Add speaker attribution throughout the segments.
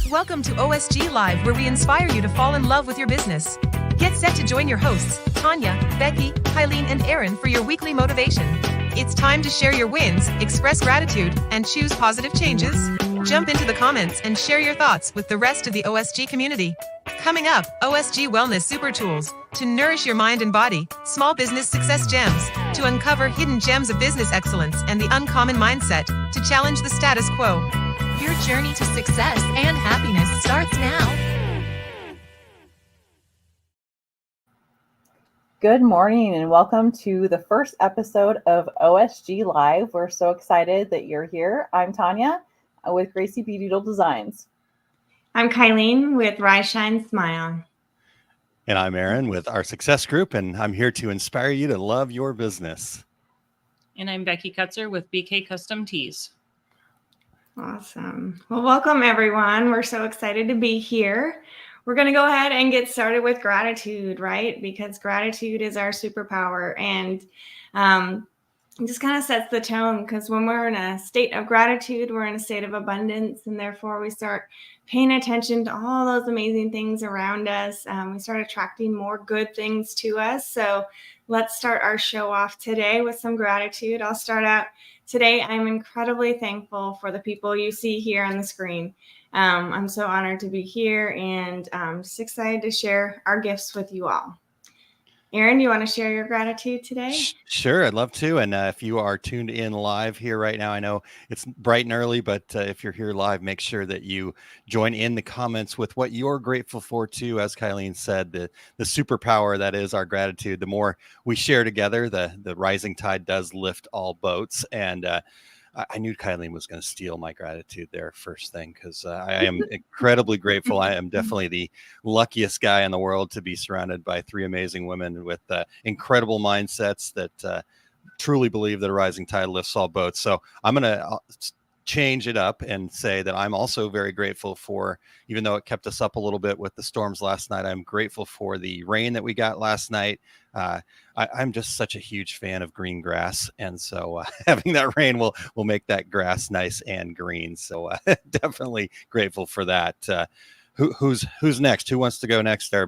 Speaker 1: Welcome to OSG Live, where we inspire you to fall in love with your business. Get set to join your hosts, Tanya, Becky, Kylene, and Aaron for your weekly motivation. It's time to share your wins, express gratitude, and choose positive changes. Jump into the comments and share your thoughts with the rest of the OSG community. Coming up, OSG Wellness Super Tools to nourish your mind and body, small business success gems to uncover hidden gems of business excellence, and the uncommon mindset to challenge the status quo. Your journey to success and happiness starts now.
Speaker 2: Good morning and welcome to the first episode of OSG Live. We're so excited that you're here. I'm Tanya with Gracie Bee Doodle Designs.
Speaker 3: I'm Kylene with Rise Shine Smile.
Speaker 4: And I'm Aaron with our Success Group, and I'm here to inspire you to love your business.
Speaker 5: And I'm Becky Kotzer with BK Custom Tees.
Speaker 3: Awesome. Well, welcome everyone. We're so excited to be here. We're going to go ahead and get started with gratitude, right? Because gratitude is our superpower, and it just kind of sets the tone, because when we're in a state of gratitude, we're in a state of abundance, and therefore we start paying attention to all those amazing things around us. We start attracting more good things to us. So let's start our show off today with some gratitude. I'll start out today. I'm incredibly thankful for the people you see here on the screen. I'm so honored to be here, and just excited to share our gifts with you all. Aaron, do you want to share your gratitude today?
Speaker 4: Sure, I'd love to. And if you are tuned in live here right now, I know it's bright and early, but if you're here live, make sure that you join in the comments with what you're grateful for too. As Kylene said, the superpower that is our gratitude. The more we share together, the rising tide does lift all boats. And I knew Kylene was going to steal my gratitude there first thing, because I am incredibly grateful. I am definitely the luckiest guy in the world to be surrounded by three amazing women with incredible mindsets that truly believe that a rising tide lifts all boats. So I'm going to change it up and say that I'm also very grateful for, even though it kept us up a little bit with the storms last night, I'm grateful for the rain that we got last night. I'm just such a huge fan of green grass, and so having that rain will make that grass nice and green. So definitely grateful for that. Who's next? Who wants to go next there?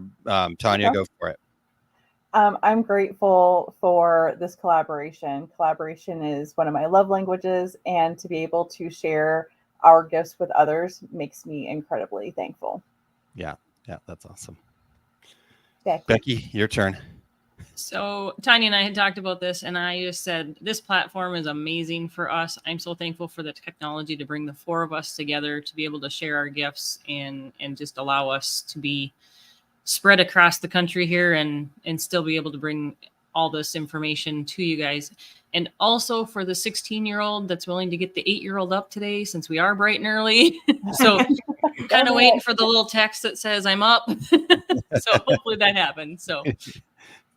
Speaker 4: Tanya, go for it.
Speaker 2: I'm grateful for this collaboration. Collaboration is one of my love languages, and to be able to share our gifts with others makes me incredibly thankful.
Speaker 4: Yeah, that's awesome.
Speaker 2: Becky,
Speaker 4: your turn.
Speaker 5: So Tanya and I had talked about this, and I just said, this platform is amazing for us. I'm so thankful for the technology to bring the four of us together to be able to share our gifts and just allow us to be spread across the country here and still be able to bring all this information to you guys. And also for the 16-year-old that's willing to get the 8-year-old up today, since we are bright and early. So kind of waiting for the little text that says I'm up. So hopefully that happens. So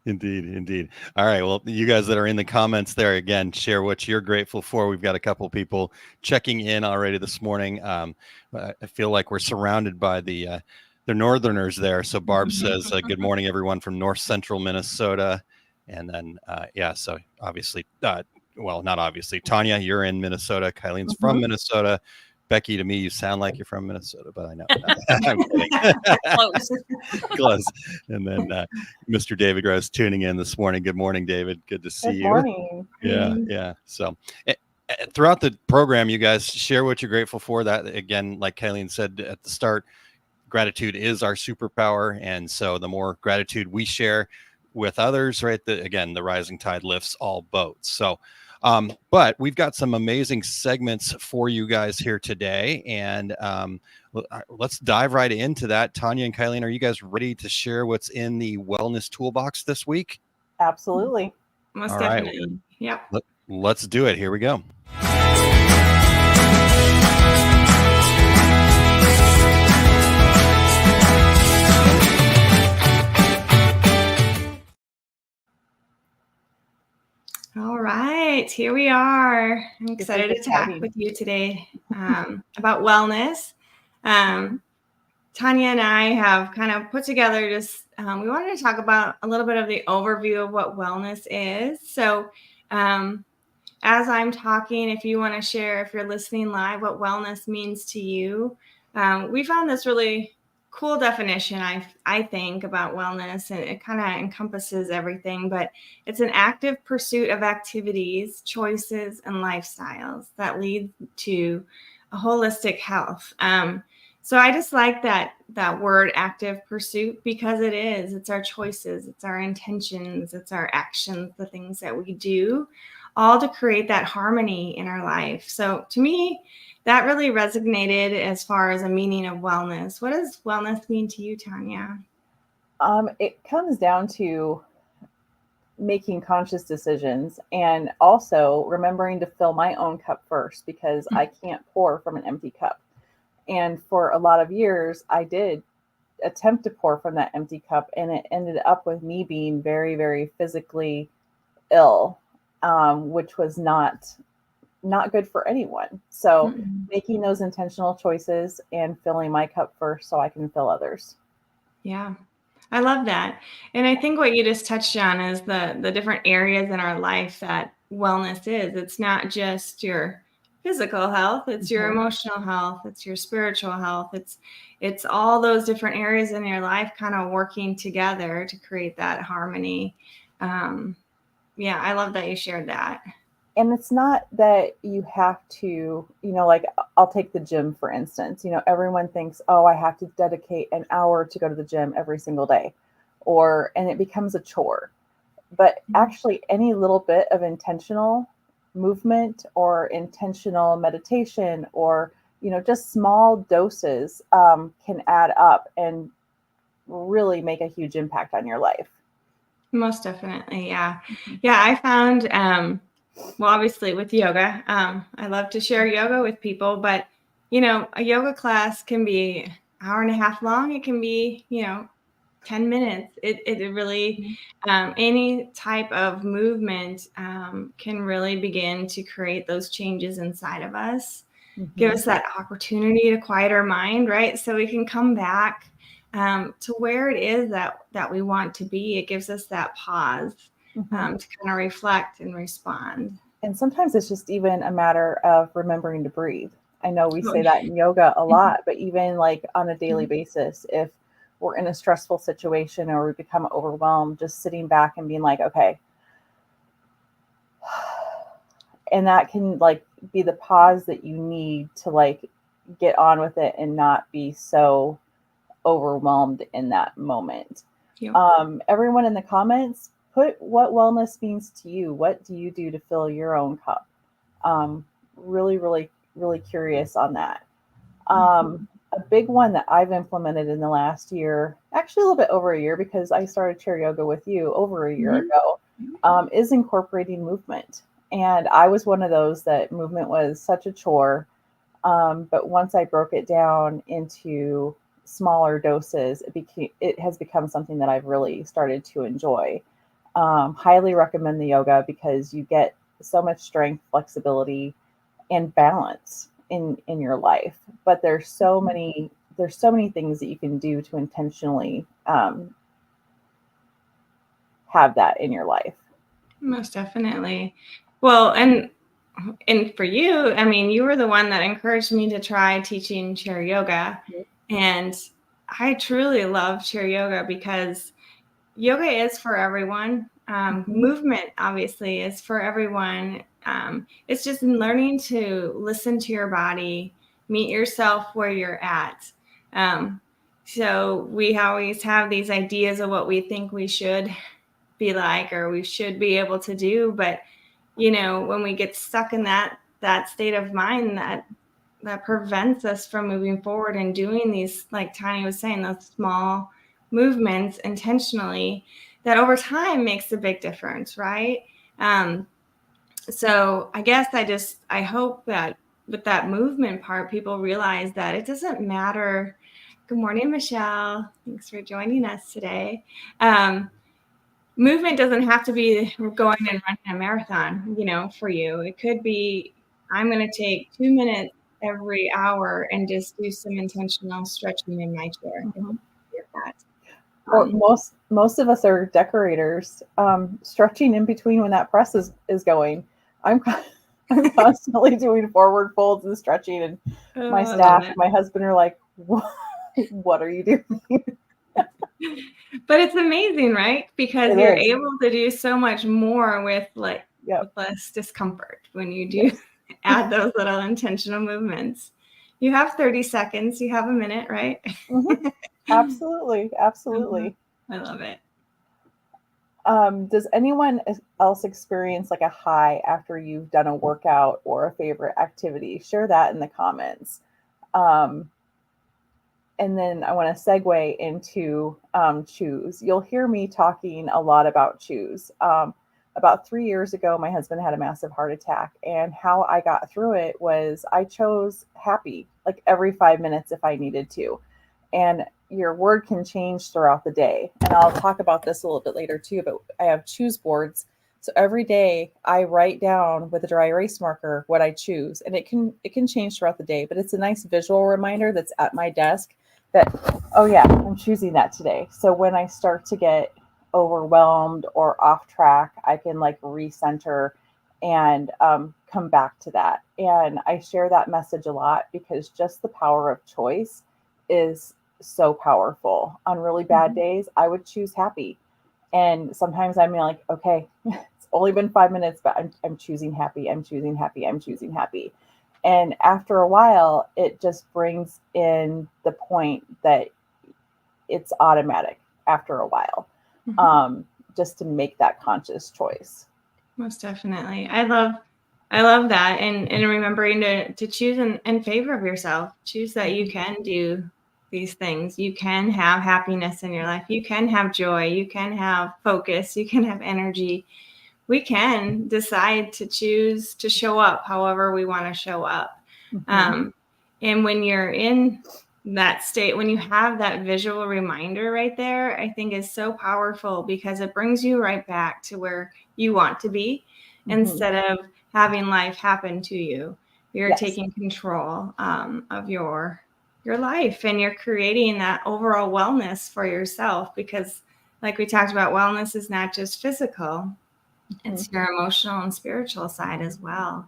Speaker 4: Indeed. All right. Well, you guys that are in the comments there, again, share what you're grateful for. We've got a couple people checking in already this morning. I feel like we're surrounded by the Northerners there. So Barb says, good morning, everyone from North Central Minnesota. And then, so obviously, not obviously, Tanya, you're in Minnesota. Kylene's from Minnesota. Becky, to me, you sound like you're from Minnesota, but I know. I'm kidding. Close. And then Mr. David Rose tuning in this morning. Good morning, David. Good to see you.
Speaker 2: Good morning.
Speaker 4: Yeah. So throughout the program, you guys share what you're grateful for. That, again, like Kylene said at the start, gratitude is our superpower. And so the more gratitude we share with others, right, the rising tide lifts all boats. So but we've got some amazing segments for you guys here today, and let's dive right into that. Tanya and Kylene, are you guys ready to share what's in the wellness toolbox this week?
Speaker 2: Absolutely.
Speaker 3: Most
Speaker 4: All
Speaker 3: definitely.
Speaker 4: Right.
Speaker 3: Yep.
Speaker 4: Let's do it. Here we go.
Speaker 3: All right, here we are. I'm excited to talk with you today about wellness. Tanya and I have kind of put together just, we wanted to talk about a little bit of the overview of what wellness is. So as I'm talking, if you want to share, if you're listening live, what wellness means to you, we found this really cool definition, I think, about wellness, and it kind of encompasses everything, but it's an active pursuit of activities, choices, and lifestyles that lead to a holistic health. So I just like that word active pursuit, because it's our choices, it's our intentions, it's our actions, the things that we do, all to create that harmony in our life. So to me, that really resonated as far as a meaning of wellness. What does wellness mean to you, Tanya?
Speaker 2: It comes down to making conscious decisions and also remembering to fill my own cup first, because I can't pour from an empty cup. And for a lot of years, I did attempt to pour from that empty cup, and it ended up with me being very, very physically ill, which was not good for anyone. So making those intentional choices and filling my cup first so I can fill others.
Speaker 3: Yeah, I love that. And I think what you just touched on is the different areas in our life that wellness is. It's not just your physical health, it's your emotional health, it's your spiritual health. It's all those different areas in your life kind of working together to create that harmony. Yeah, I love that you shared that.
Speaker 2: And it's not that you have to, like I'll take the gym, for instance. Everyone thinks, oh, I have to dedicate an hour to go to the gym every single day, and it becomes a chore. But actually, any little bit of intentional movement or intentional meditation, or, just small doses can add up and really make a huge impact on your life.
Speaker 3: Most definitely. Yeah. Yeah. I found, well, obviously with yoga, I love to share yoga with people, but, a yoga class can be an hour and a half long. It can be, 10 minutes. It really, any type of movement can really begin to create those changes inside of us, give us that opportunity to quiet our mind, right? So we can come back to where it is that we want to be. It gives us that pause to kind of reflect and respond.
Speaker 2: And sometimes it's just even a matter of remembering to breathe. I know we say that in yoga a lot, but even like on a daily basis, if we're in a stressful situation or we become overwhelmed, just sitting back and being like, okay. And that can like be the pause that you need to like get on with it and not be so overwhelmed in that moment.
Speaker 3: Yep.
Speaker 2: Everyone in the comments, put what wellness means to you. What do you do to fill your own cup? Really, really, really curious on that. A big one that I've implemented in the last year, actually a little bit over a year, because I started chair yoga with you over a year ago, is incorporating movement. And I was one of those that movement was such a chore. But once I broke it down into smaller doses, it has become something that I've really started to enjoy. Highly recommend the yoga, because you get so much strength, flexibility, and balance in your life. But there's so many things that you can do to intentionally have that in your life.
Speaker 3: Most definitely. Well, and for you, I mean, you were the one that encouraged me to try teaching chair yoga. And I truly love chair yoga, because yoga is for everyone. Movement obviously is for everyone. It's just learning to listen to your body, meet yourself where you're at. So we always have these ideas of what we think we should be like, or we should be able to do. But, when we get stuck in that state of mind, that prevents us from moving forward and doing these, like Tanya was saying, those small movements intentionally, that over time makes a big difference, right? So I guess I hope that with that movement part, people realize that it doesn't matter. Good morning, Michelle. Thanks for joining us today. Movement doesn't have to be going and running a marathon, for you. It could be, I'm going to take 2 minutes every hour and just do some intentional stretching in my chair.
Speaker 2: Or most of us are decorators, stretching in between when that press is going. I'm constantly doing forward folds and stretching, and my
Speaker 3: I love
Speaker 2: staff
Speaker 3: it.
Speaker 2: and my husband are like, what are you doing?
Speaker 3: But it's amazing, right? Because
Speaker 2: It
Speaker 3: you're
Speaker 2: is.
Speaker 3: able to do so much more with
Speaker 2: Yep.
Speaker 3: with less discomfort when you do
Speaker 2: Yes.
Speaker 3: add those little intentional movements. You have 30 seconds, you have a minute, right?
Speaker 2: Mhm. Absolutely. Absolutely.
Speaker 3: I love it.
Speaker 2: Does anyone else experience like a high after you've done a workout or a favorite activity? Share that in the comments. Um, and then I want to segue into chews. You'll hear me talking a lot about chews. About 3 years ago, my husband had a massive heart attack, and how I got through it was I chose happy, like every 5 minutes if I needed to. And your word can change throughout the day. And I'll talk about this a little bit later too, but I have choose boards. So every day I write down with a dry erase marker what I choose, and it can change throughout the day, but it's a nice visual reminder that's at my desk that, oh yeah, I'm choosing that today. So when I start to get overwhelmed or off track, I can like recenter and come back to that. And I share that message a lot because just the power of choice is so powerful. On really bad days, I would choose happy. And sometimes I'm like, okay, it's only been 5 minutes, but I'm choosing happy. I'm choosing happy. I'm choosing happy. And after a while, it just brings in the point that it's automatic after a while, just to make that conscious choice.
Speaker 3: Most definitely. I love that. And remembering to choose in favor of yourself. Choose that you can do these things. You can have happiness in your life. You can have joy. You can have focus. You can have energy. We can decide to choose to show up however we want to show up. And when you're in that state, when you have that visual reminder right there, I think is so powerful because it brings you right back to where you want to be instead of having life happen to you. You're
Speaker 2: Yes.
Speaker 3: taking control of your life, and you're creating that overall wellness for yourself because, like we talked about, wellness is not just physical. It's your emotional and spiritual side as well.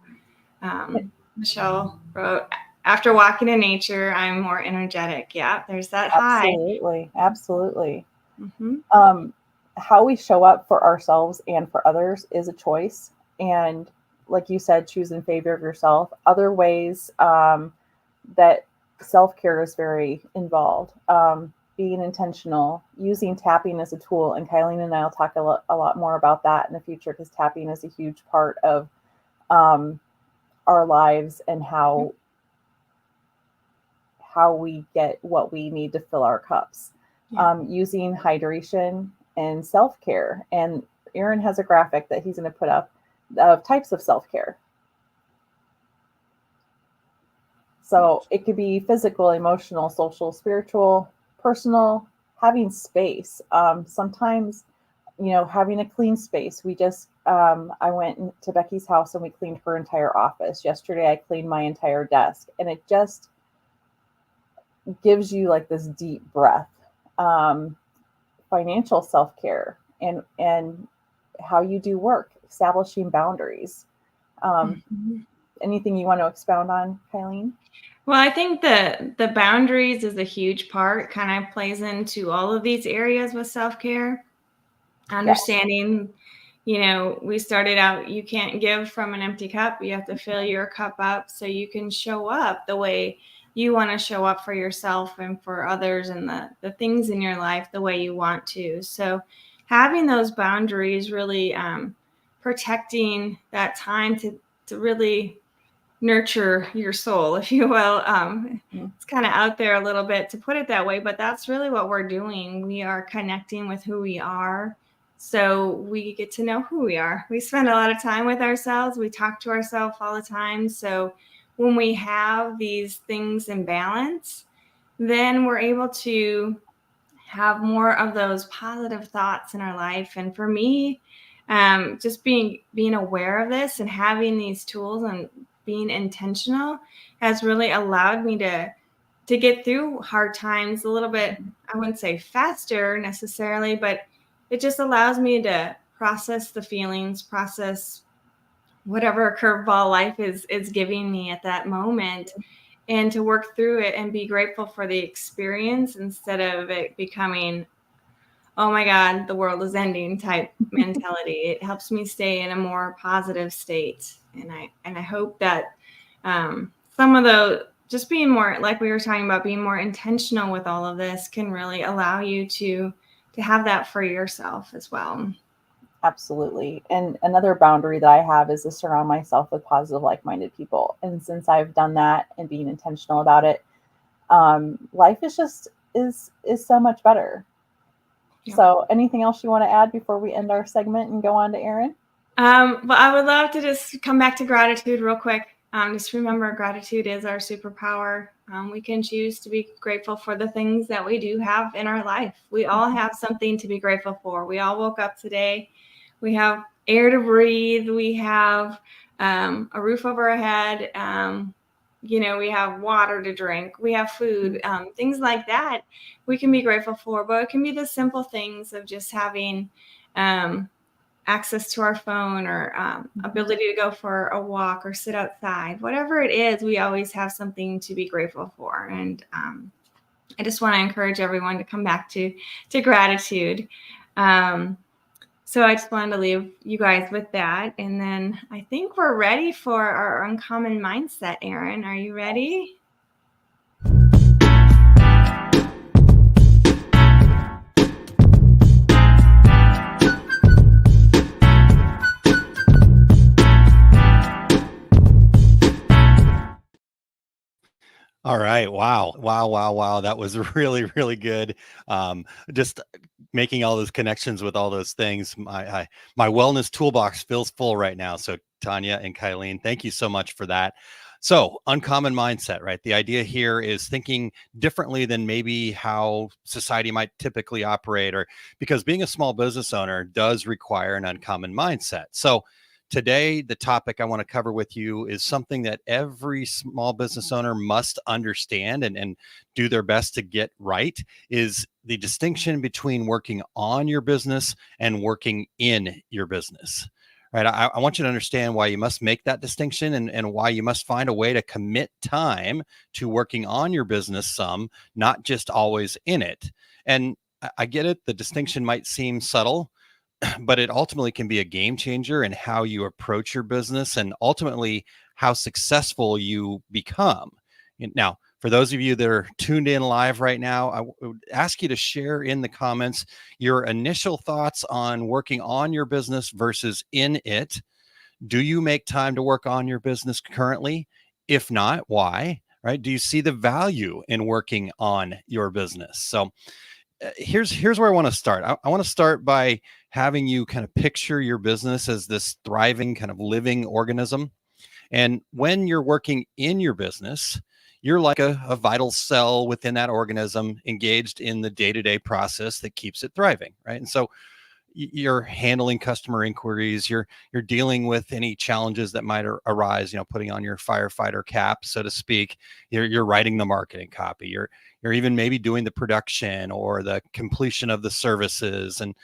Speaker 3: Michelle wrote, after walking in nature, I'm more energetic. Yeah, there's that high.
Speaker 2: Absolutely. Absolutely. How we show up for ourselves and for others is a choice. And like you said, choose in favor of yourself. Other ways that self-care is very involved. Being intentional, using tapping as a tool. And Kylene and I will talk a lot more about that in the future because tapping is a huge part of our lives and how we get what we need to fill our cups. Using hydration and self-care. And Aaron has a graphic that he's going to put up of types of self-care. So it could be physical, emotional, social, spiritual, personal, having space. Sometimes, having a clean space. We just, I went to Becky's house and we cleaned her entire office. Yesterday, I cleaned my entire desk, and it just gives you like this deep breath. Financial self-care and how you do work, establishing boundaries. Anything you want to expound on, Kylene?
Speaker 3: Well, I think the boundaries is a huge part, kind of plays into all of these areas with self-care. Understanding, we started out, you can't give from an empty cup. You have to fill your cup up so you can show up the way you want to show up for yourself and for others and the things in your life the way you want to. So having those boundaries, really protecting that time to really nurture your soul, if you will. It's kind of out there a little bit to put it that way, but that's really what we're doing. We are connecting with who we are. So we get to know who we are. We spend a lot of time with ourselves. We talk to ourselves all the time. So when we have these things in balance, then we're able to have more of those positive thoughts in our life. And for me, just being aware of this and having these tools and being intentional has really allowed me to get through hard times a little bit. I wouldn't say faster necessarily, but it just allows me to process the feelings, process whatever curveball life is giving me at that moment, and to work through it and be grateful for the experience instead of it becoming, oh my God, the world is ending type mentality. It helps me stay in a more positive state. And I hope that some of the, just being more, like we were talking about, being more intentional with all of this can really allow you to have that for yourself as well.
Speaker 2: Absolutely. And another boundary that I have is to surround myself with positive, like-minded people. And since I've done that and being intentional about it, life is just is so much better. Yeah. So anything else you want to add before we end our segment and go on to Erin?
Speaker 3: Well, I would love to just come back to gratitude real quick. Just remember, gratitude is our superpower. We can choose to be grateful for the things that we do have in our life. We all have something to be grateful for. We all woke up today. We have air to breathe. We have a roof over our head. We have water to drink. We have food, things like that we can be grateful for. But it can be the simple things of just having access to our phone, or ability to go for a walk or sit outside. Whatever it is, we always have something to be grateful for. And I just want to encourage everyone to come back to gratitude. So I just wanted to leave you guys with that. And then I think we're ready for our uncommon mindset. Erin, are you ready?
Speaker 4: All right. Wow. That was really, really good. Just making all those connections with all those things. My wellness toolbox feels full right now. So Tanya and Kylene, thank you so much for that. So uncommon mindset, right? The idea here is thinking differently than maybe how society might typically operate, or because being a small business owner does require an uncommon mindset. So today, the topic I want to cover with you is something that every small business owner must understand and do their best to get right, is the distinction between working on your business and working in your business. Right? I want you to understand why you must make that distinction, and why you must find a way to commit time to working on your business some, not just always in it. And I get it. The distinction might seem subtle, but it ultimately can be a game changer in how you approach your business and ultimately how successful you become. Now, for those of you that are tuned in live right now, I would ask you to share in the comments your initial thoughts on working on your business versus in it. Do you make time to work on your business currently? If not, why? Right? Do you see the value in working on your business? So here's where I want to start. I want to start by having you kind of picture your business as this thriving kind of living organism. And when you're working in your business, you're like a vital cell within that organism, engaged in the day-to-day process that keeps it thriving, right? And so you're handling customer inquiries, you're dealing with any challenges that might arise, putting on your firefighter cap, so to speak. You're writing the marketing copy, you're even maybe doing the production or the completion of the services. And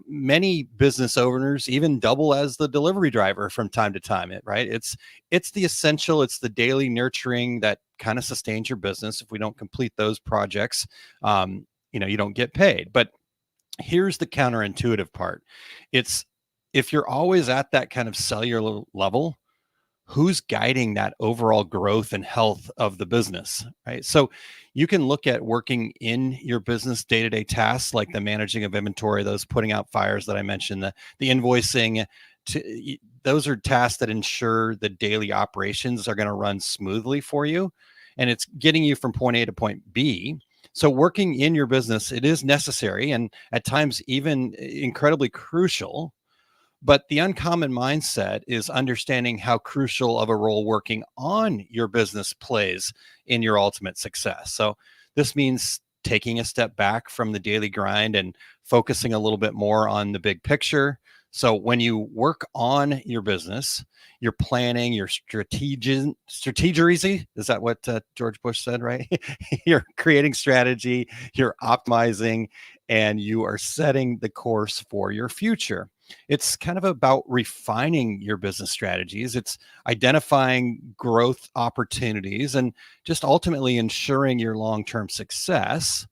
Speaker 4: many business owners even double as the delivery driver from time to time, right? It's the essential, it's the daily nurturing that kind of sustains your business. If we don't complete those projects, you don't get paid. But here's the counterintuitive part. It's, if you're always at that kind of cellular level, who's guiding that overall growth and health of the business, right? So you can look at working in your business day-to-day tasks, like the managing of inventory, those putting out fires that I mentioned, the invoicing. Those are tasks that ensure the daily operations are going to run smoothly for you, and it's getting you from point A to point B. So working in your business, it is necessary and at times even incredibly crucial. But the uncommon mindset is understanding how crucial of a role working on your business plays in your ultimate success. So this means taking a step back from the daily grind and focusing a little bit more on the big picture. So when you work on your business, you're planning, your strategy, is that what George Bush said, right? You're creating strategy, you're optimizing, and you are setting the course for your future. It's kind of about refining your business strategies. It's identifying growth opportunities and just ultimately ensuring your long-term success.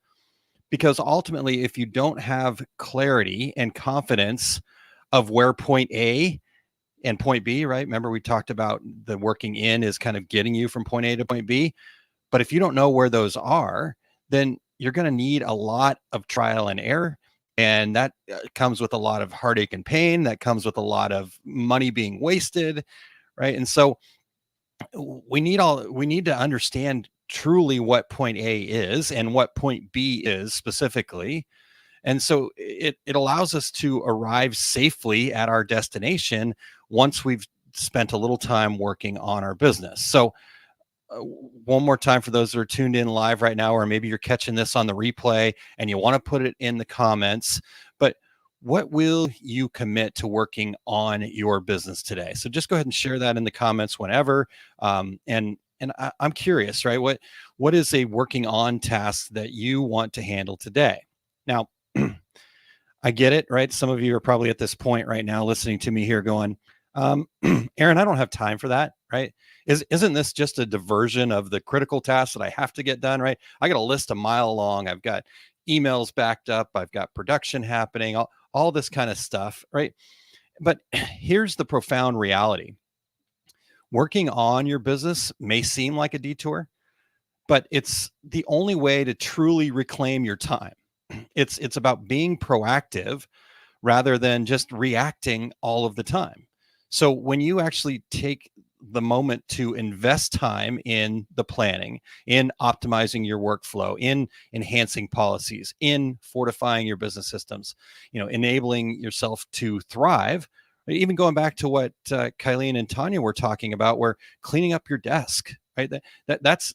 Speaker 4: Because ultimately, if you don't have clarity and confidence of where point A and point B, right? Remember, we talked about the working in is kind of getting you from point A to point B. But if you don't know where those are, then you're going to need a lot of trial and error. And that comes with a lot of heartache and pain. That comes with a lot of money being wasted, right? And so we need to understand truly what point A is and what point B is specifically. And so it allows us to arrive safely at our destination once we've spent a little time working on our business. So one more time for those that are tuned in live right now, or maybe you're catching this on the replay and you want to put it in the comments, but what will you commit to working on your business today? So just go ahead and share that in the comments whenever. And I'm curious, right? What is a working on task that you want to handle today? Now, I get it, right? Some of you are probably at this point right now listening to me here going, Aaron, I don't have time for that, right? Isn't this just a diversion of the critical tasks that I have to get done, right? I got a list a mile long. I've got emails backed up. I've got production happening, all this kind of stuff, right? But here's the profound reality. Working on your business may seem like a detour, but it's the only way to truly reclaim your time. It's about being proactive rather than just reacting all of the time. So when you actually take the moment to invest time in the planning, in optimizing your workflow, in enhancing policies, in fortifying your business systems, enabling yourself to thrive, even going back to what Kylene and Tanya were talking about, where cleaning up your desk, right? That's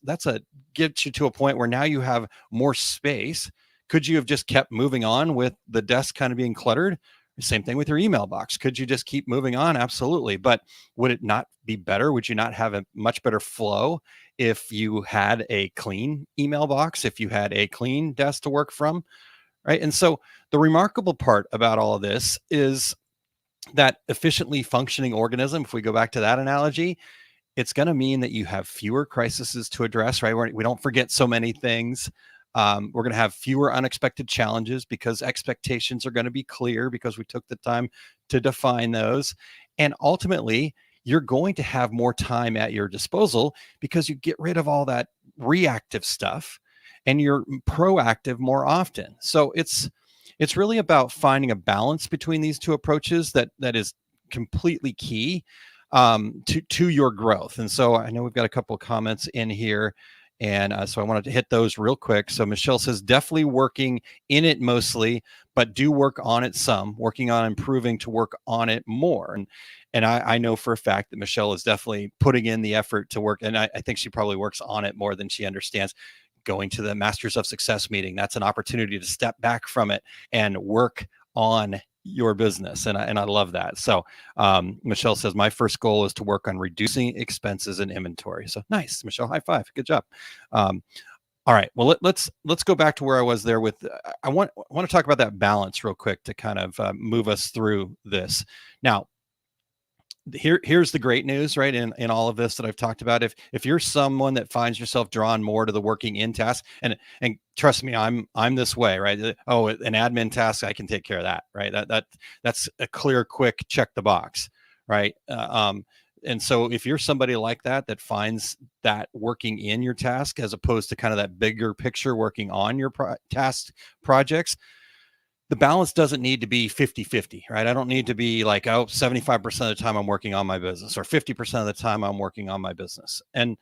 Speaker 4: gets you to a point where now you have more space. Could you have just kept moving on with the desk kind of being cluttered? Same thing with your email box. Could you just keep moving on? Absolutely. But would it not be better? Would you not have a much better flow if you had a clean email box, if you had a clean desk to work from, right? And so the remarkable part about all of this is that efficiently functioning organism, if we go back to that analogy, it's going to mean that you have fewer crises to address, right? We don't forget so many things. We're going to have fewer unexpected challenges because expectations are going to be clear because we took the time to define those. And ultimately, you're going to have more time at your disposal because you get rid of all that reactive stuff and you're proactive more often. So it's really about finding a balance between these two approaches that is completely key to your growth. And so I know we've got a couple of comments in here. And so I wanted to hit those real quick. So Michelle says, definitely working in it mostly, but do work on it some, working on improving to work on it more. And I know for a fact that Michelle is definitely putting in the effort to work. And I think she probably works on it more than she understands. Going to the Masters of Success meeting, that's an opportunity to step back from it and work on your business. And I love that. So Michelle says, my first goal is to work on reducing expenses and inventory. So nice, Michelle, high five. Good job. All right. Well, let's go back to where I was there with, I want to talk about that balance real quick to kind of move us through this. Now, here's the great news, right? In all of this that I've talked about, if you're someone that finds yourself drawn more to the working in task, and trust me, I'm this way, right? Oh, an admin task, I can take care of that, right? That's a clear, quick check the box, right? And so if you're somebody like that finds that working in your task as opposed to kind of that bigger picture working on your task projects, the balance doesn't need to be 50-50, right? I don't need to be like, 75% of the time I'm working on my business or 50% of the time I'm working on my business. And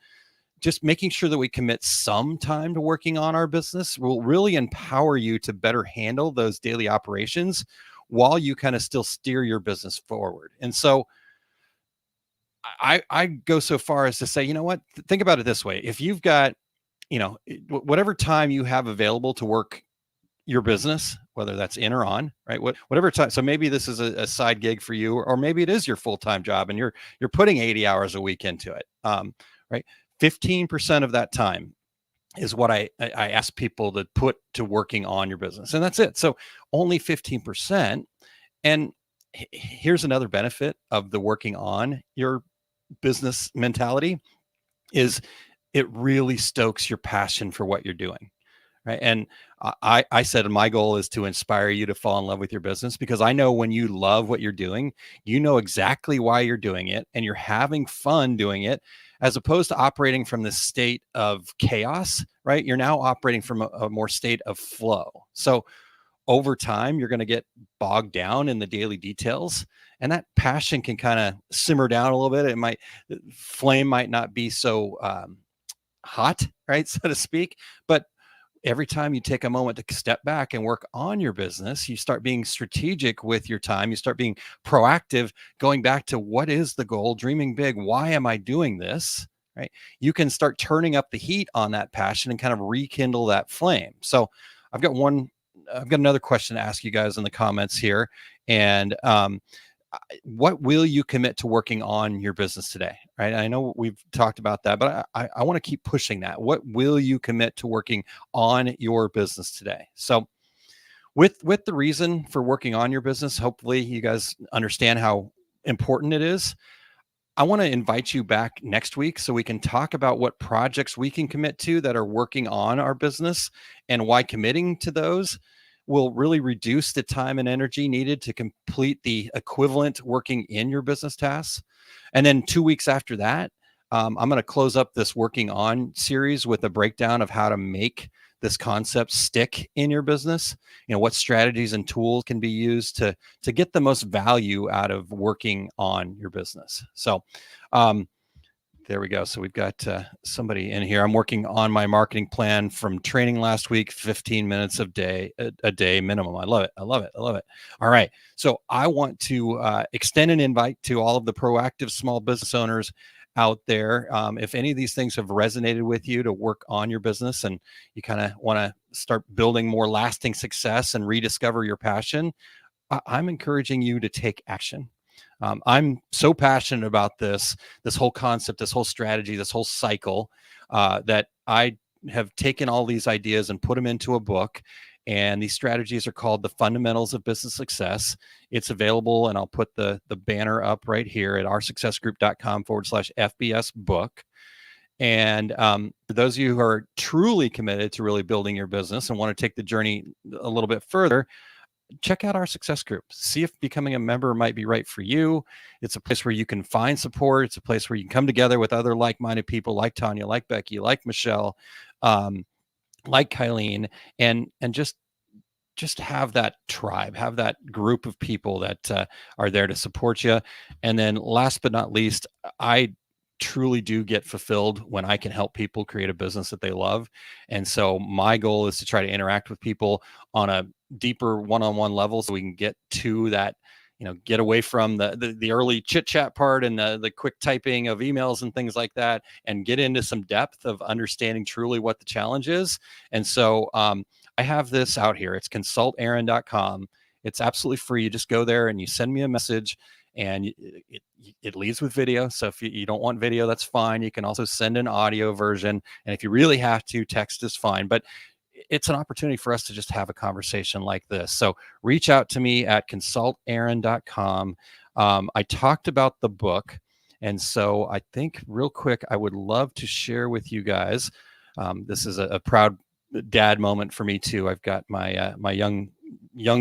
Speaker 4: just making sure that we commit some time to working on our business will really empower you to better handle those daily operations while you kind of still steer your business forward. And so I go so far as to say, you know what, think about it this way. If you've got, whatever time you have available to work your business, whether that's in or on, right? Whatever time. So maybe this is a side gig for you, or maybe it is your full-time job and you're putting 80 hours a week into it. Right. 15% of that time is what I ask people to put to working on your business. And that's it. So only 15%. And here's another benefit of the working on your business mentality is it really stokes your passion for what you're doing. Right. And I said my goal is to inspire you to fall in love with your business, because I know when you love what you're doing, you know exactly why you're doing it and you're having fun doing it, as opposed to operating from this state of chaos. Right. You're now operating from a more state of flow. So over time, you're going to get bogged down in the daily details, and that passion can kind of simmer down a little bit. The flame might not be so hot, right, so to speak, but every time you take a moment to step back and work on your business, you start being strategic with your time. You start being proactive, going back to what is the goal, dreaming big. Why am I doing this? Right? You can start turning up the heat on that passion and kind of rekindle that flame. So I've got another question to ask you guys in the comments here. And what will you commit to working on your business today? Right. I know we've talked about that, but I want to keep pushing that. What will you commit to working on your business today? So with the reason for working on your business, hopefully you guys understand how important it is. I want to invite you back next week so we can talk about what projects we can commit to that are working on our business, and why committing to those will really reduce the time and energy needed to complete the equivalent working in your business tasks. And then 2 weeks after that, I'm going to close up this working on series with a breakdown of how to make this concept stick in your business. What strategies and tools can be used to get the most value out of working on your business. So there we go. So we've got somebody in here. I'm working on my marketing plan from training last week, 15 minutes a day minimum. I love it. I love it. I love it. All right. So I want to extend an invite to all of the proactive small business owners out there. If any of these things have resonated with you to work on your business, and you kind of want to start building more lasting success and rediscover your passion, I'm encouraging you to take action. I'm so passionate about this whole concept, this whole strategy, this whole cycle, that I have taken all these ideas and put them into a book. And these strategies are called The Fundamentals of Business Success. It's available, and I'll put the banner up right here at oursuccessgroup.com/FBS book. And for those of you who are truly committed to really building your business and want to take the journey a little bit further, check out our success group. See if becoming a member might be right for you. It's a place where you can find support. It's a place where you can come together with other like-minded people like Tanya, like Becky, like Michelle, like Kylene, and just have that tribe, have that group of people that are there to support you. And then last but not least, I truly do get fulfilled when I can help people create a business that they love. And so my goal is to try to interact with people on a deeper one-on-one level, so we can get to that, get away from the early chit chat part and the quick typing of emails and things like that, and get into some depth of understanding truly what the challenge is. And so I have this out here. It's consultaaron.com. It's absolutely free. You just go there and you send me a message, and it leads with video. So if you don't want video, that's fine. You can also send an audio version. And if you really have to, text is fine. But it's an opportunity for us to just have a conversation like this. So reach out to me at consultaaron.com. I talked about the book. And so I think real quick, I would love to share with you guys. This is a proud dad moment for me too. I've got my my young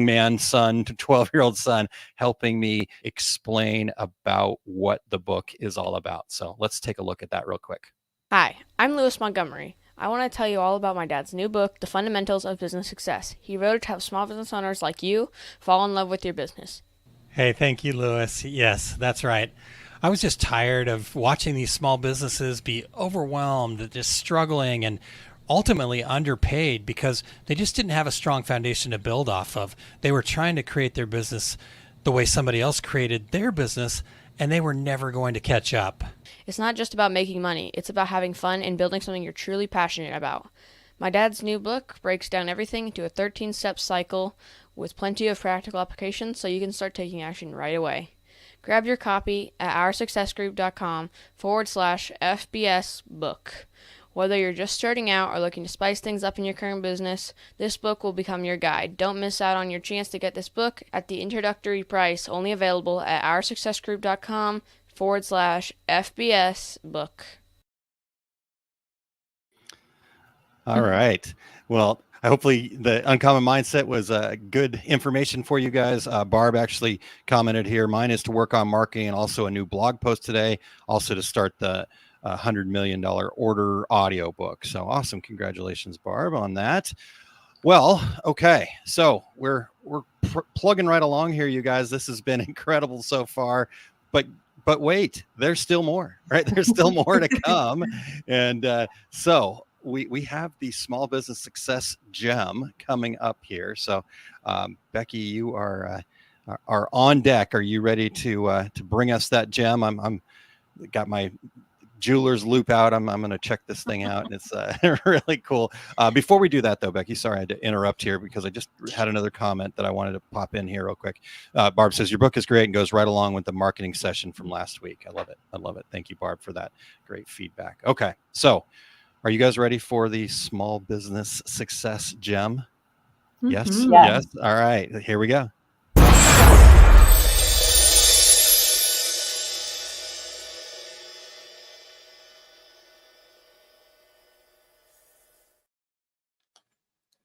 Speaker 4: man son, 12-year-old son, helping me explain about what the book is all about. So let's take a look at that real quick.
Speaker 6: Hi, I'm Kylene Montgomery. I want to tell you all about my dad's new book, The Fundamentals of Business Success. He wrote it to help small business owners like you fall in love with your business.
Speaker 7: Hey, thank you, Lewis. Yes, that's right. I was just tired of watching these small businesses be overwhelmed, just struggling, and ultimately underpaid because they just didn't have a strong foundation to build off of. They were trying to create their business the way somebody else created their business, and they were never going to catch up.
Speaker 6: It's not just about making money. It's about having fun and building something you're truly passionate about. My dad's new book breaks down everything into a 13-step cycle with plenty of practical applications so you can start taking action right away. Grab your copy at oursuccessgroup.com/FBS book. Whether you're just starting out or looking to spice things up in your current business, this book will become your guide. Don't miss out on your chance to get this book at the introductory price, only available at OurSuccessGroup.com/FBS book.
Speaker 4: All right. Well, hopefully the uncommon mindset was good information for you guys. Barb actually commented here. Mine is to work on marketing and also a new blog post today. Also to start the $100 million order audio book. So awesome. Congratulations, Barb, on that. Well, okay. So we're plugging right along here, you guys. This has been incredible so far, but wait, there's still more, right? There's still more to come. And so we have the small business success gem coming up here. So Becky, you are on deck. Are you ready to bring us that gem? I'm got my jeweler's loop out. I'm going to check this thing out, and it's really cool. Before we do that, though, Becky, sorry I had to interrupt here because I just had another comment that I wanted to pop in here real quick. Barb says your book is great and goes right along with the marketing session from last week. I love it. I love it. Thank you, Barb, for that great feedback. Okay, so are you guys ready for the small business success gem? Yes.
Speaker 2: Yes.
Speaker 4: Yes. All right, here we go.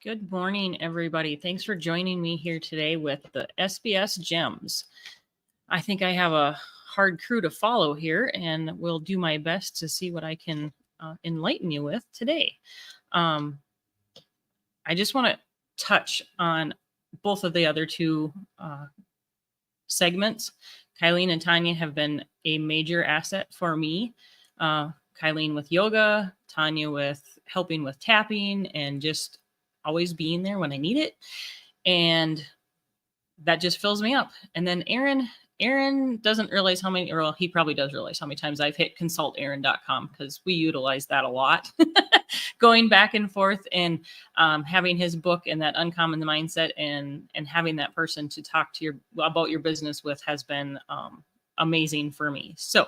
Speaker 5: Good morning, everybody. Thanks for joining me here today with the SBS Gems. I think I have a hard crew to follow here, and will do my best to see what I can enlighten you with today. I just want to touch on both of the other two segments. Kylene and Tanya have been a major asset for me. Kylene with yoga, Tanya with helping with tapping, and just always being there when I need it. And that just fills me up. And then Aaron doesn't realize how many, or he probably does realize how many times I've hit consultaaron.com because we utilize that a lot. Going back and forth and having his book and that uncommon mindset and having that person to talk to about your business with has been amazing for me. So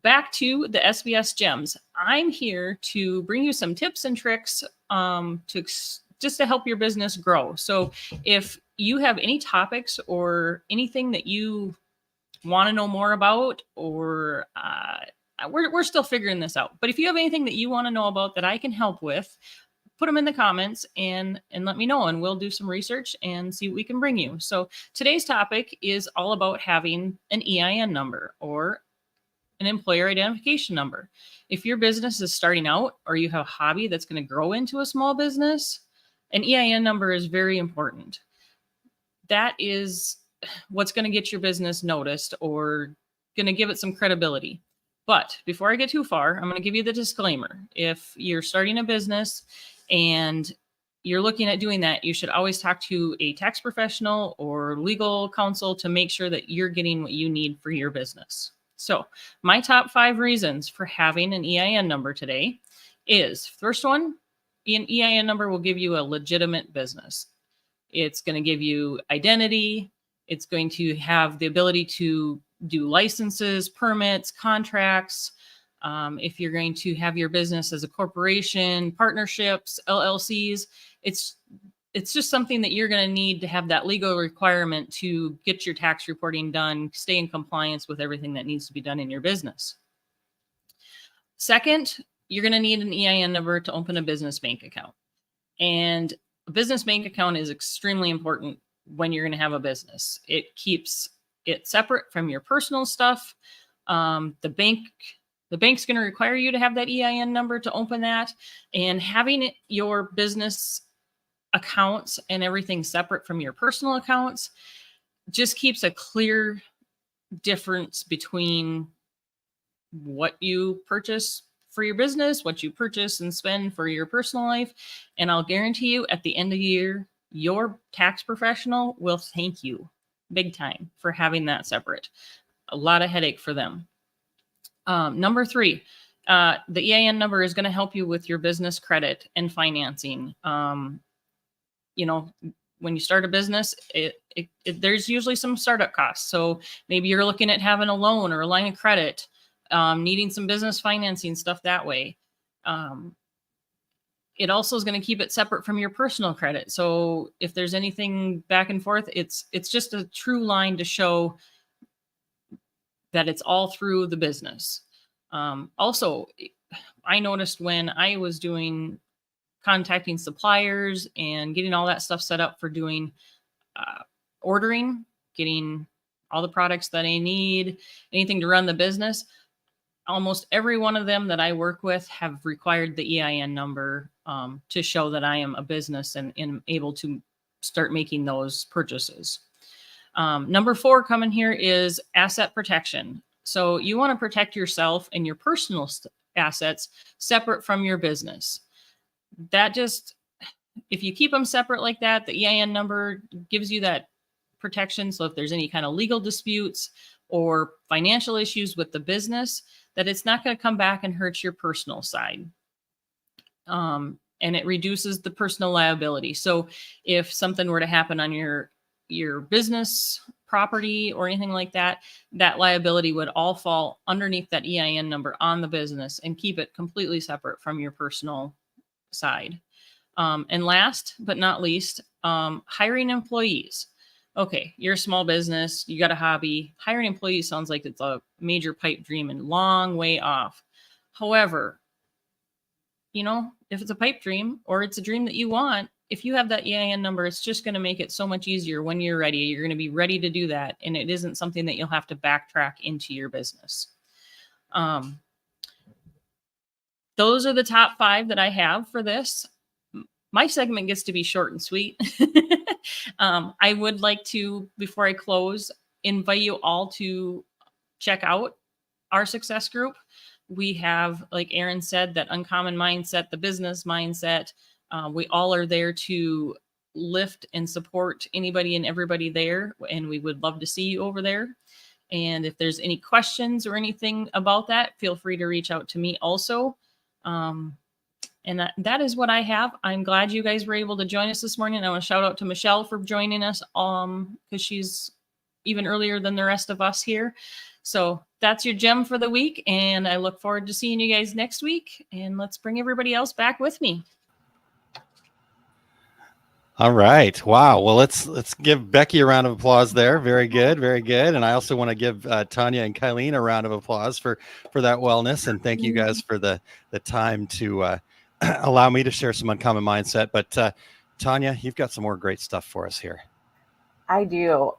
Speaker 5: back to the SBS Gems. I'm here to bring you some tips and tricks just to help your business grow. So if you have any topics or anything that you want to know more about, or we're still figuring this out, but if you have anything that you want to know about that I can help with, put them in the comments and let me know, and we'll do some research and see what we can bring you. So today's topic is all about having an EIN number, or an employer identification number. If your business is starting out, or you have a hobby that's going to grow into a small business, an EIN number is very important. That is what's going to get your business noticed or going to give it some credibility. But before I get too far, I'm going to give you the disclaimer. If you're starting a business and you're looking at doing that, you should always talk to a tax professional or legal counsel to make sure that you're getting what you need for your business. So my top 5 reasons for having an EIN number today is, first one, an EIN number will give you a legitimate business. It's going to give you identity. It's going to have the ability to do licenses, permits, contracts. If you're going to have your business as a corporation, partnerships, LLCs, it's just something that you're going to need to have that legal requirement to get your tax reporting done, stay in compliance with everything that needs to be done in your business. Second, you're going to need an EIN number to open a business bank account. And a business bank account is extremely important when you're going to have a business. It keeps it separate from your personal stuff. The bank's going to require you to have that EIN number to open that, and having your business accounts and everything separate from your personal accounts just keeps a clear difference between what you purchase for your business, what you purchase and spend for your personal life. And I'll guarantee you at the end of the year, your tax professional will thank you big time for having that separate. A lot of headache for them. Number 3, the EIN number is going to help you with your business credit and financing. You know, when you start a business, there's usually some startup costs. So maybe you're looking at having a loan or a line of credit, needing some business financing stuff that way. it also is going to keep it separate from your personal credit. So if there's anything back and forth, it's just a true line to show that it's all through the business. Also, I noticed when I was contacting suppliers and getting all that stuff set up for doing ordering, getting all the products that I need, anything to run the business, almost every one of them that I work with have required the EIN number to show that I am a business and able to start making those purchases. Number 4 coming here is asset protection. So you want to protect yourself and your personal assets separate from your business. If you keep them separate like that, the EIN number gives you that protection. So if there's any kind of legal disputes or financial issues with the business, that it's not going to come back and hurt your personal side. And it reduces the personal liability. So if something were to happen on your business property or anything like that, that liability would all fall underneath that EIN number on the business and keep it completely separate from your personal side. And last but not least, hiring employees. Okay, you're a small business, you got a hobby. Hiring employees sounds like it's a major pipe dream and long way off. However, if it's a pipe dream or it's a dream that you want, if you have that EIN number, it's just going to make it so much easier when you're ready. You're going to be ready to do that. And it isn't something that you'll have to backtrack into your business. Those are the top 5 that I have for this. My segment gets to be short and sweet. I would like to, before I close, invite you all to check out our success group. We have, like Erin said, that uncommon mindset, the business mindset. We all are there to lift and support anybody and everybody there. And we would love to see you over there. And if there's any questions or anything about that, feel free to reach out to me also. And that is what I have. I'm glad you guys were able to join us this morning. I want to shout out to Michelle for joining us because she's even earlier than the rest of us here. So that's your gem for the week. And I look forward to seeing you guys next week. And let's bring everybody else back with me.
Speaker 4: All right. Wow. Well, let's give Becky a round of applause there. Very good. Very good. And I also want to give Tanya and Kylene a round of applause for that wellness. And thank you guys for the time to allow me to share some uncommon mindset. But Tanya, you've got some more great stuff for us here.
Speaker 2: I do.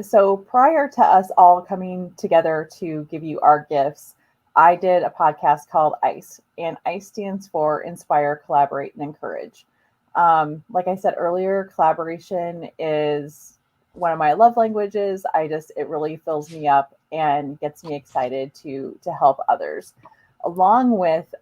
Speaker 2: So prior to us all coming together to give you our gifts, I did a podcast called ICE, and ICE stands for Inspire, Collaborate, and Encourage. Like I said earlier, collaboration is one of my love languages. It really fills me up and gets me excited to help others. Along with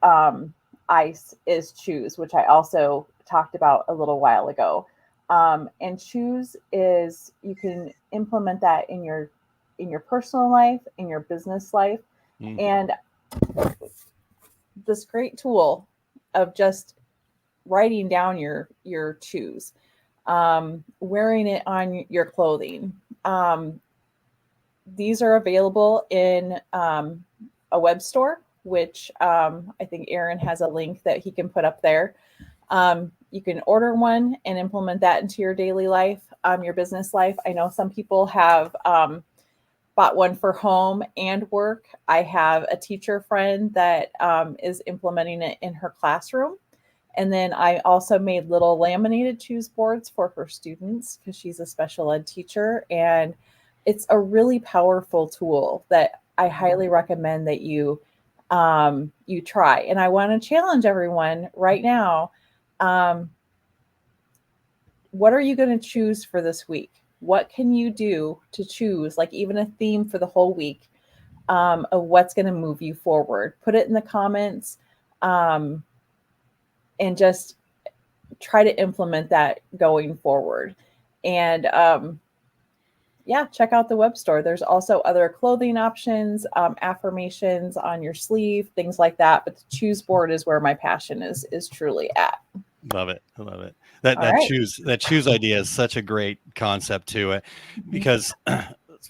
Speaker 2: ICE is choose, which I also talked about a little while ago. And choose is, you can implement that in your personal life, in your business life. Mm-hmm. And this great tool of just writing down your choose, wearing it on your clothing. These are available in a web store, which I think Aaron has a link that he can put up there. You can order one and implement that into your daily life, your business life. I know some people have bought one for home and work. I have a teacher friend that is implementing it in her classroom. And then I also made little laminated choose boards for her students because she's a special ed teacher. And it's a really powerful tool that I highly recommend that you try. And I want to challenge everyone right now. What are you going to choose for this week? What can you do to choose, like even a theme for the whole week of what's going to move you forward? Put it in the comments and just try to implement that going forward. And check out the web store. There's also other clothing options, affirmations on your sleeve, things like that. But the choose board is where my passion is truly at.
Speaker 4: Love it. I love it. That choose idea is such a great concept too, because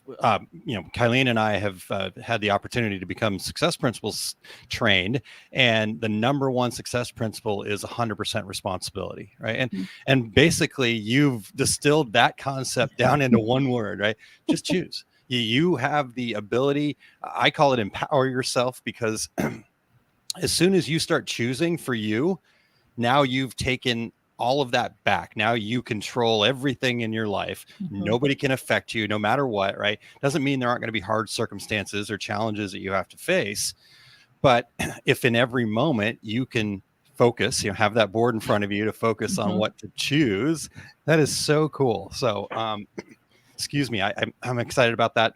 Speaker 4: Kylene and I have had the opportunity to become success principles trained, and the number one success principle is 100% responsibility, right? And basically, you've distilled that concept down into one word, right? Just choose. You have the ability. I call it empower yourself, because as soon as you start choosing for you, now you've taken all of that back. Now you control everything in your life. Nobody can affect you no matter what, right? Doesn't mean there aren't going to be hard circumstances or challenges that you have to face. But if in every moment you can focus, have that board in front of you to focus on what to choose, that is so cool. So, excuse me, I'm excited about that.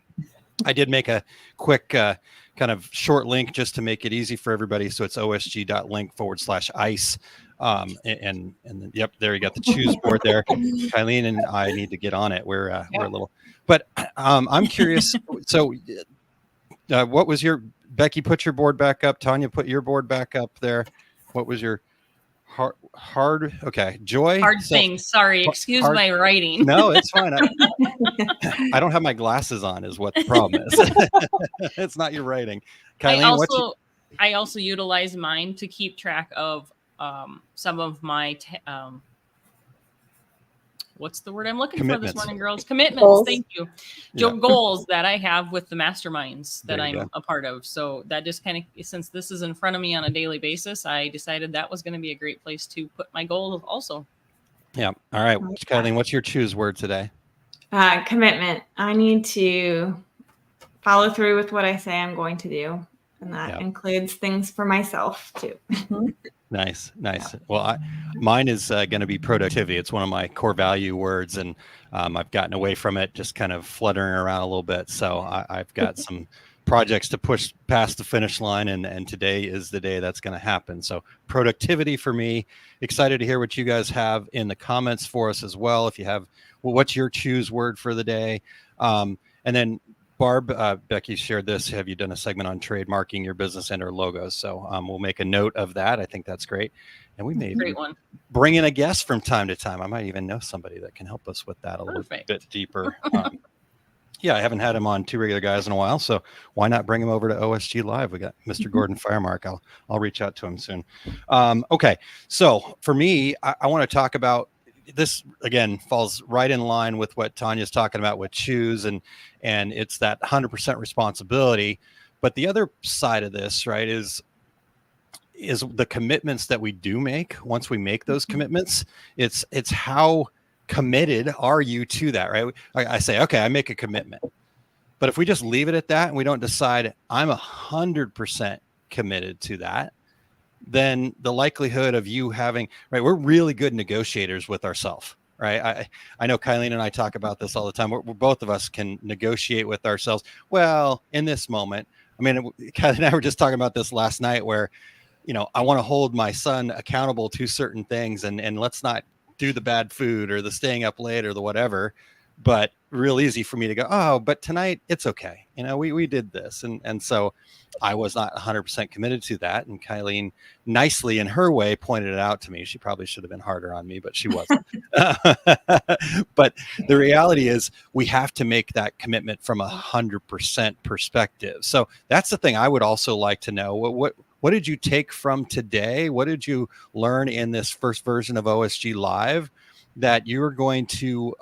Speaker 4: I did make a quick kind of short link just to make it easy for everybody. So it's osg.link/ice. And then, yep, there you got the choose board there. Kylene and I need to get on it. We're a little, but I'm curious. So what was your, Becky, put your board back up. Tanya, put your board back up there. What was your hard okay, Joy?
Speaker 5: Hard things. Sorry, excuse my writing.
Speaker 4: No, it's fine. I don't have my glasses on is what the problem is. It's not your writing. Kylene,
Speaker 5: I also utilize mine to keep track of some of my what's the word I'm looking for this morning, girls? Commitments.
Speaker 2: Goals.
Speaker 5: Thank you. Goals that I have with the masterminds that I'm a part of. So that just kind of, since this is in front of me on a daily basis, I decided that was going to be a great place to put my goals also.
Speaker 4: Yeah. All right. Kylene, what's your choose word today?
Speaker 3: Commitment. I need to follow through with what I say I'm going to do. And that includes things for myself too.
Speaker 4: Nice. Well, mine is going to be productivity. It's one of my core value words, and I've gotten away from it, just kind of fluttering around a little bit. So I've got some projects to push past the finish line, and today is the day that's going to happen. So productivity for me. Excited to hear what you guys have in the comments for us as well. If you have, what's your choose word for the day? And then Barb, Becky shared this. Have you done a segment on trademarking your business and or logos? So we'll make a note of that. I think that's great. And we may bring in a guest from time to time. I might even know somebody that can help us with that a little bit deeper. I haven't had him on Two Regular Guys in a while, so why not bring him over to OSG Live? We got Mr. Gordon Firemark. I'll reach out to him soon. Okay, so for me, I want to talk about this, again, falls right in line with what Tanya's talking about with choose, and it's that 100% responsibility. But the other side of this, right, is the commitments that we do make. Once we make those commitments, it's how committed are you to that, right? I say, okay, I make a commitment, but if we just leave it at that and we don't decide I'm 100% committed to that, then the likelihood of you having, right, we're really good negotiators with ourselves, right? I know Kylene and I talk about this all the time. We're both of us can negotiate with ourselves. Well, in this moment, I mean, Kylene and I were just talking about this last night where, I want to hold my son accountable to certain things, and let's not do the bad food or the staying up late or the whatever, but real easy for me to go, oh, but tonight it's okay. We did this. And so I was not 100% committed to that. And Kylene nicely in her way pointed it out to me. She probably should have been harder on me, but she wasn't. But the reality is we have to make that commitment from 100% perspective. So that's the thing I would also like to know. What did you take from today? What did you learn in this first version of OSG Live that you're going to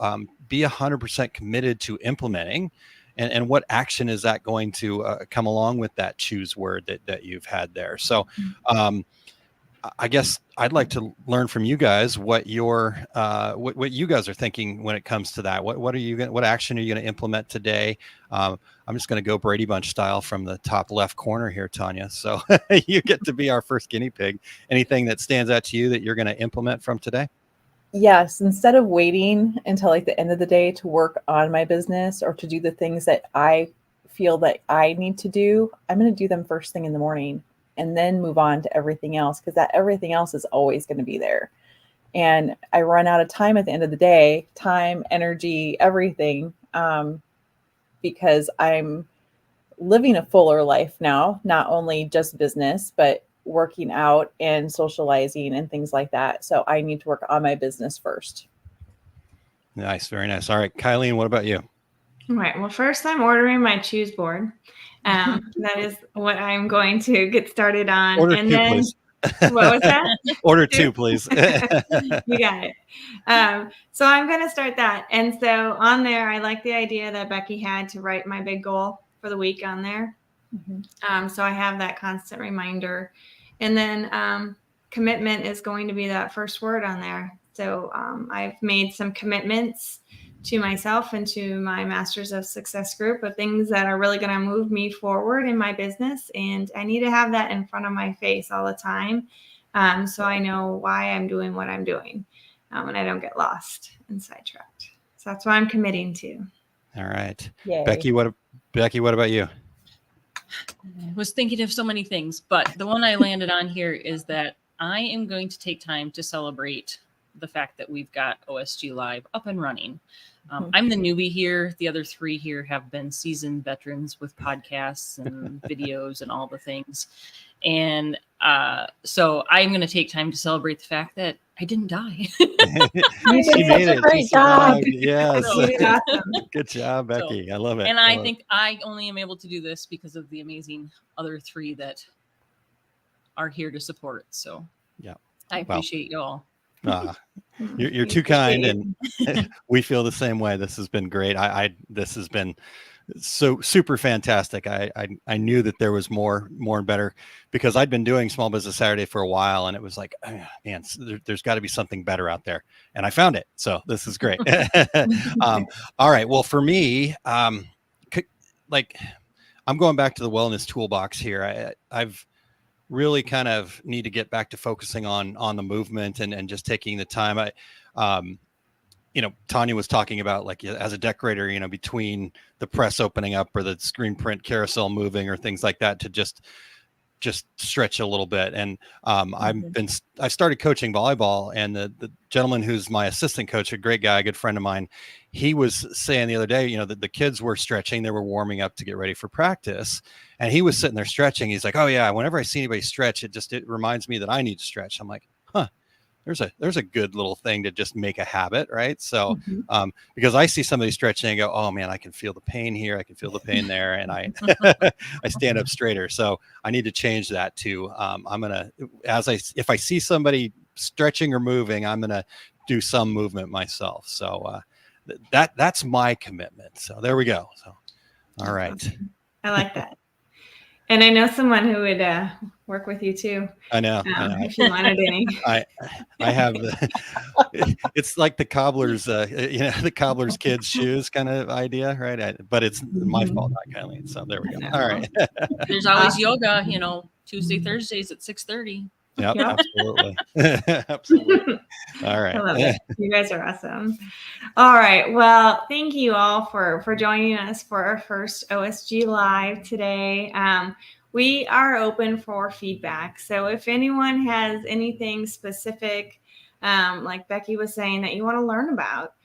Speaker 4: be 100% committed to implementing? And what action is that going to come along with that choose word that you've had there? So I guess I'd like to learn from you guys what your what you guys are thinking when it comes to that. What action are you going to implement today? I'm just going to go Brady Bunch style from the top left corner here, Tanya. So you get to be our first guinea pig. Anything that stands out to you that you're going to implement from today?
Speaker 2: Yes, instead of waiting until like the end of the day to work on my business or to do the things that I feel that I need to do, I'm going to do them first thing in the morning and then move on to everything else, because that everything else is always going to be there. And I run out of time at the end of the day, time, energy, everything, because I'm living a fuller life now, not only just business, but working out and socializing and things like that. So I need to work on my business first.
Speaker 4: Nice. Very nice. All right, Kylene, what about you?
Speaker 3: All right. Well, first I'm ordering my choose board. That is what I'm going to get started on.
Speaker 4: Order
Speaker 3: and
Speaker 4: two,
Speaker 3: then
Speaker 4: please.
Speaker 3: What was that?
Speaker 4: Order two, please.
Speaker 3: You got it. So I'm going to start that. And so on there, I like the idea that Becky had to write my big goal for the week on there. So I have that constant reminder. And then commitment is going to be that first word on there. So I've made some commitments to myself and to my Masters of Success group of things that are really going to move me forward in my business. And I need to have that in front of my face all the time. So I know why I'm doing what I'm doing and I don't get lost and sidetracked. So that's what I'm committing to.
Speaker 4: All right.
Speaker 2: Yay.
Speaker 4: Becky, what about you?
Speaker 5: I was thinking of so many things, but the one I landed on here is that I am going to take time to celebrate the fact that we've got OSG Live up and running. I'm the newbie here. The other three here have been seasoned veterans with podcasts and videos and all the things. And so I'm going to take time to celebrate the fact that I didn't die.
Speaker 4: She made it.
Speaker 2: Great job.
Speaker 4: Yes.
Speaker 3: Awesome.
Speaker 4: Good job, Becky. I love it.
Speaker 5: And I think I only am able to do this because of the amazing other three that are here to support it. So
Speaker 4: yeah,
Speaker 5: I appreciate you all.
Speaker 4: You're too kind, and we feel the same way. This has been great. This has been so super fantastic. I knew that there was more and better, because I'd been doing Small Business Saturday for a while, and it was like, oh, man, there's got to be something better out there, and I found it. So this is great. All right. Well, for me, I'm going back to the wellness toolbox here. I've really kind of need to get back to focusing on the movement and just taking the time. Tanya was talking about, like, as a decorator, between the press opening up or the screen print carousel moving or things like that, to just stretch a little bit. And I started coaching volleyball, and the gentleman who's my assistant coach, a great guy, a good friend of mine, he was saying the other day, that the kids were stretching, they were warming up to get ready for practice. And he was sitting there stretching. He's like, oh yeah, whenever I see anybody stretch, it reminds me that I need to stretch. I'm like, there's a good little thing to just make a habit, right? So, because I see somebody stretching and go, oh man, I can feel the pain here, I can feel the pain there, and I I stand up straighter. So I need to change that too. I'm gonna, if I see somebody stretching or moving, I'm gonna do some movement myself. So that's my commitment. So there we go. So all right,
Speaker 3: I like that. And I know someone who would work with you too.
Speaker 4: I know.
Speaker 3: If you wanted any.
Speaker 4: I have it's like the cobbler's, the cobbler's kids' shoes kind of idea, right? But it's my fault, not Kylene. So there we go. All right.
Speaker 5: There's always yoga, Tuesday, Thursdays at 6:30.
Speaker 4: Yep, absolutely. Absolutely. All right.
Speaker 3: I love it. You guys are awesome. All right. Well, thank you all for joining us for our first OSG Live today. We are open for feedback. So if anyone has anything specific, like Becky was saying, that you want to learn about,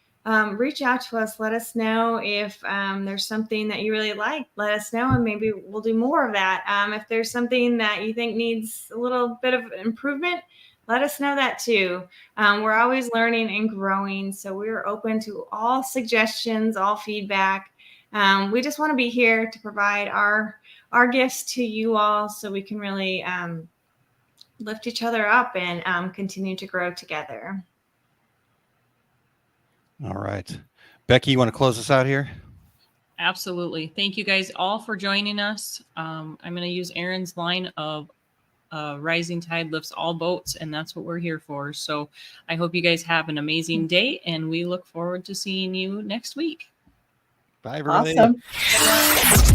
Speaker 3: reach out to us. Let us know if there's something that you really like. Let us know, and maybe we'll do more of that. If there's something that you think needs a little bit of improvement, let us know that too. We're always learning and growing, so we're open to all suggestions, all feedback. We just want to be here to provide our gifts to you all, so we can really lift each other up and continue to grow together.
Speaker 4: All right. Becky, you want to close us out here?
Speaker 5: Absolutely. Thank you guys all for joining us. I'm going to use Aaron's line of rising tide lifts all boats, and that's what we're here for. So I hope you guys have an amazing day, and we look forward to seeing you next week.
Speaker 4: Bye, everybody.
Speaker 2: Awesome.